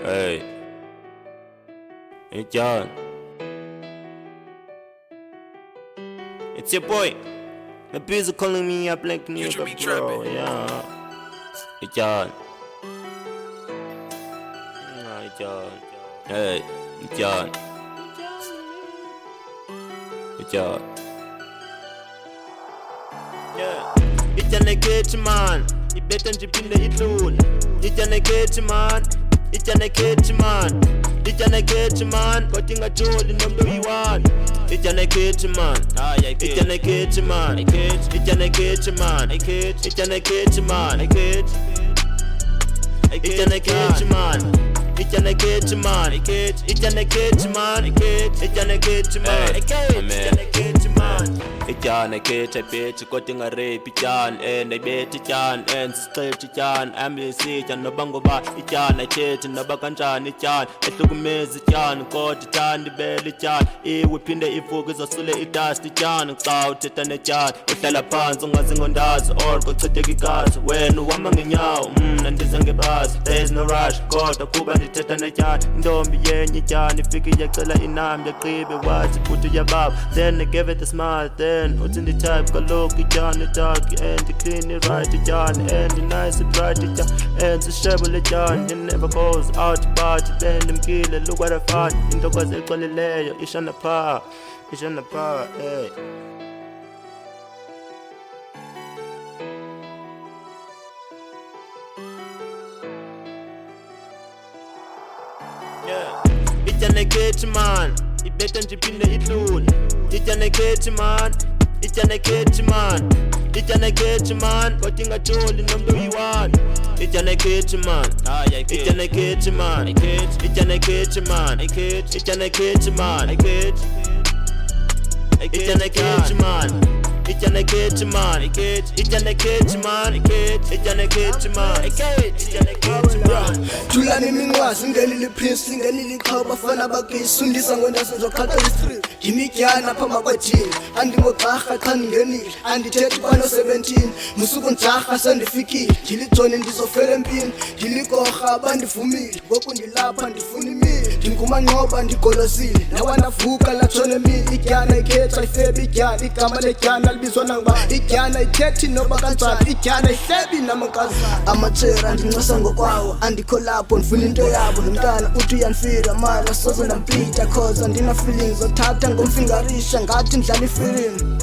Hey, John. It's your boy. The busy calling me a black nigger, bro. Yeah. Hey, John. Hey, John. Hey, John. Hey, John. Yeah. Idyani Ft man. Ibetha nje iphinde idlule. Idyani Ft man. Idyani Ft man. Idyani Ft man. Kodwa ingajoli nomuntu oyi-one. Idyani Ft man. Idyani Ft man. Idyani Ft man. Idyani Ft man. Idyani Ft man. Idyani Ft man. Idyani Ft man. Idyani Ft man. Idyani Ft man. Idyani Ft bitch kodwa inga-rape Idyani and ayibetha Idyani and sisiqethe Idyani ambulance Idyani noba ngoba Idyani ayithethi noba kanjani Idyani ehlukumeza Idyani kodwa ithanda ibele Idyani iwe iphinde ivuke izosule idust Idyani xa uthetha neDyani uhlala phansi ungazi ngondazi or kochitheka igazi wena uhamba ngenyawo mna ndize ngebhasi there is no rush kodwa kuba ndithetha neDyani intombi yenye Idyani ifike iyacela inambi yagqibe wathi bhuti uyababa then I gave it a smile then uthi ndi-type kaloku Idyani dark and clean it right Idyani and nice and bright Idyani and sishebule Idyani it never goes out but then ndimkile look what I found intokazi exolileyo ishana phaa hey. Yeah. Idyani Ft man. Ibetha nje iphinde idlule. Idyani Ft man. Idyani Ft man. Idyani Ft man. Kodwa ingajoli nomuntu oyi-one. Idyani Ft man. Idyani Ft man. Idyani Ft man. Idyani Ft man. Idyani Ft man. Idyani Ft man. Idyani Ft man. Idyani Ft man. Idyani Ft man. Julani iminqwazi ngelile prince ngelile iqhaba bafana bakisundisa ngondase zoqhaqa i-street yimidyana phamba kwathini andingogxarha xa ndingenile andithethi kwano-17 musuku njarha sendifikile ndilijoni ndizofela empini ndilikorha abandivumile ngoku ndilapha ndifuna imini ndingumanqoba ndigolosile nawandavuka latshona emini Idyani ayikhethi ayifebi Idyani igama leDyani alibizwa nangoba Idyani ayithethi noba kanjani Idyani ayihlebi namakazana amatshera ndincasa ngokwawo andikho lapho ndifuna into yabo nomntana uthi uyanifira mara soze ndampita cause andina feelings othatha ngomfingarisha ngathi ndidlala ifilimi